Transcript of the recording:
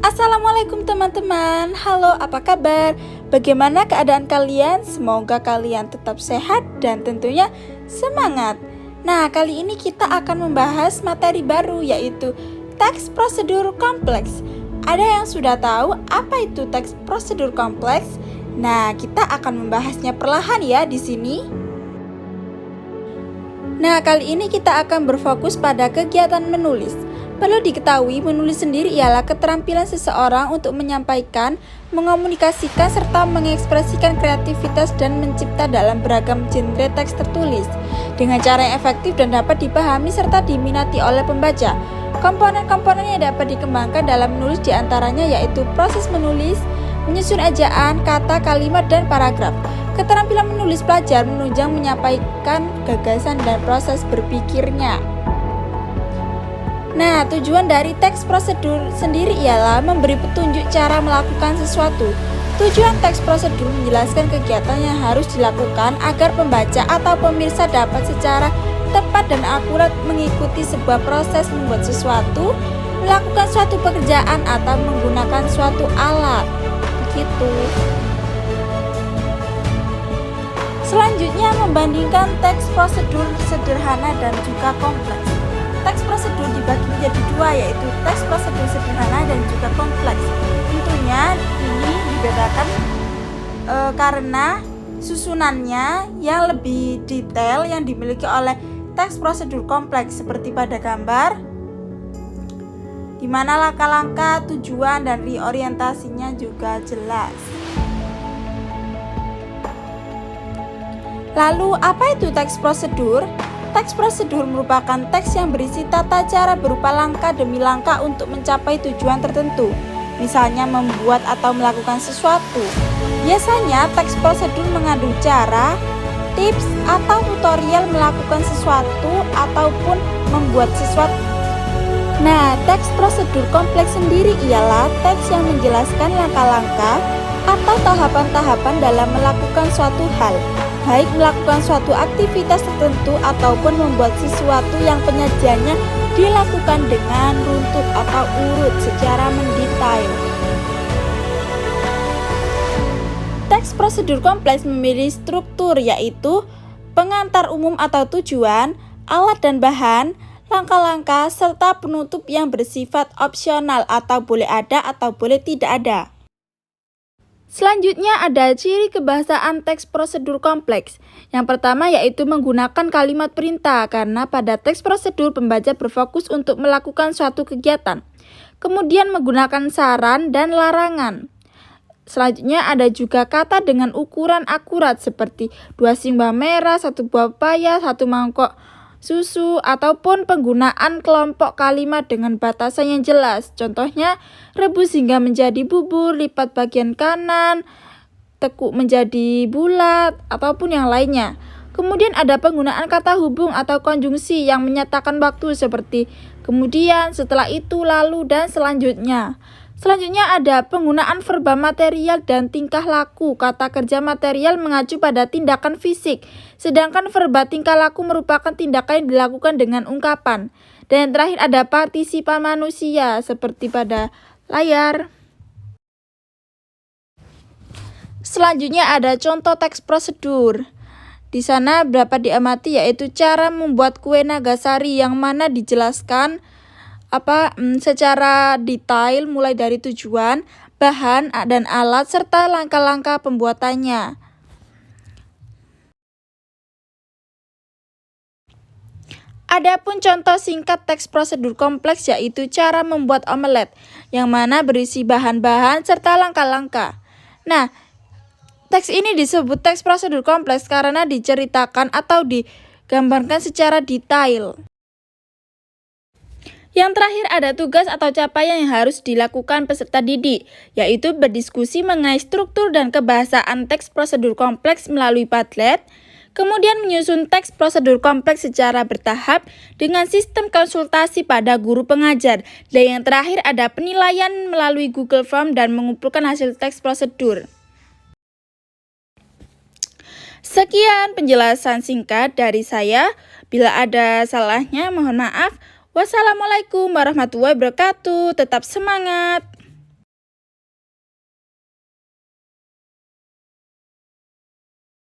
Assalamualaikum teman-teman. Halo, apa kabar? Bagaimana keadaan kalian? Semoga kalian tetap sehat dan tentunya semangat. Nah, kali ini kita akan membahas materi baru, yaitu teks prosedur kompleks. Ada yang sudah tahu apa itu teks prosedur kompleks? Nah, kita akan membahasnya perlahan ya di sini. Nah, kali ini kita akan berfokus pada kegiatan menulis. Perlu diketahui, menulis sendiri ialah keterampilan seseorang untuk menyampaikan, mengomunikasikan, serta mengekspresikan kreativitas dan mencipta dalam beragam genre teks tertulis dengan cara yang efektif dan dapat dipahami serta diminati oleh pembaca. Komponen-komponen yang dapat dikembangkan dalam menulis diantaranya yaitu proses menulis, menyusun ejaan, kata, kalimat, dan paragraf. Keterampilan menulis pelajar menunjang menyampaikan gagasan dan proses berpikirnya. Nah, tujuan dari teks prosedur sendiri ialah memberi petunjuk cara melakukan sesuatu. Tujuan teks prosedur menjelaskan kegiatan yang harus dilakukan agar pembaca atau pemirsa dapat secara tepat dan akurat mengikuti sebuah proses membuat sesuatu, melakukan suatu pekerjaan, atau menggunakan suatu alat. Begitu. Selanjutnya, membandingkan teks prosedur sederhana dan juga kompleks. Teks prosedur dibagi menjadi dua, yaitu teks prosedur sederhana dan juga kompleks. Tentunya ini dibedakan karena susunannya yang lebih detail yang dimiliki oleh teks prosedur kompleks seperti pada gambar, di mana langkah-langkah, tujuan, dan reorientasinya juga jelas. Lalu, apa itu teks prosedur? Teks prosedur merupakan teks yang berisi tata cara berupa langkah demi langkah untuk mencapai tujuan tertentu, misalnya membuat atau melakukan sesuatu. Biasanya teks prosedur mengandung cara, tips, atau tutorial melakukan sesuatu ataupun membuat sesuatu. Nah, teks prosedur kompleks sendiri ialah teks yang menjelaskan langkah-langkah atau tahapan-tahapan dalam melakukan suatu hal, baik melakukan suatu aktivitas tertentu ataupun membuat sesuatu yang penyajiannya dilakukan dengan runtut atau urut secara mendetail. Teks prosedur kompleks memiliki struktur, yaitu pengantar umum atau tujuan, alat dan bahan, langkah-langkah, serta penutup yang bersifat opsional atau boleh ada atau boleh tidak ada. Selanjutnya ada ciri kebahasaan teks prosedur kompleks. Yang pertama yaitu menggunakan kalimat perintah, karena pada teks prosedur pembaca berfokus untuk melakukan suatu kegiatan. Kemudian menggunakan saran dan larangan. Selanjutnya ada juga kata dengan ukuran akurat seperti 2 simbah merah, 1 buah paya, 1 mangkok susu, ataupun penggunaan kelompok kalimat dengan batasan yang jelas. Contohnya, rebus hingga menjadi bubur, lipat bagian kanan, tekuk menjadi bulat, ataupun yang lainnya. Kemudian ada penggunaan kata hubung atau konjungsi yang menyatakan waktu seperti kemudian, setelah itu, lalu, dan selanjutnya. Selanjutnya ada penggunaan verba material dan tingkah laku. Kata kerja material mengacu pada tindakan fisik, sedangkan verba tingkah laku merupakan tindakan yang dilakukan dengan ungkapan. Dan yang terakhir ada partisipan manusia seperti pada layar. Selanjutnya ada contoh teks prosedur. Di sana dapat diamati yaitu cara membuat kue nagasari yang mana dijelaskan secara detail mulai dari tujuan, bahan, dan alat serta langkah-langkah pembuatannya. Adapun contoh singkat teks prosedur kompleks yaitu cara membuat omelet yang mana berisi bahan-bahan serta langkah-langkah. Nah, teks ini disebut teks prosedur kompleks karena diceritakan atau digambarkan secara detail. Yang terakhir ada tugas atau capaian yang harus dilakukan peserta didik, yaitu berdiskusi mengenai struktur dan kebahasaan teks prosedur kompleks melalui Padlet, kemudian menyusun teks prosedur kompleks secara bertahap dengan sistem konsultasi pada guru pengajar, dan yang terakhir ada penilaian melalui Google Form dan mengumpulkan hasil teks prosedur. Sekian penjelasan singkat dari saya. Bila ada salahnya mohon maaf. Wassalamualaikum warahmatullahi wabarakatuh. Tetap semangat.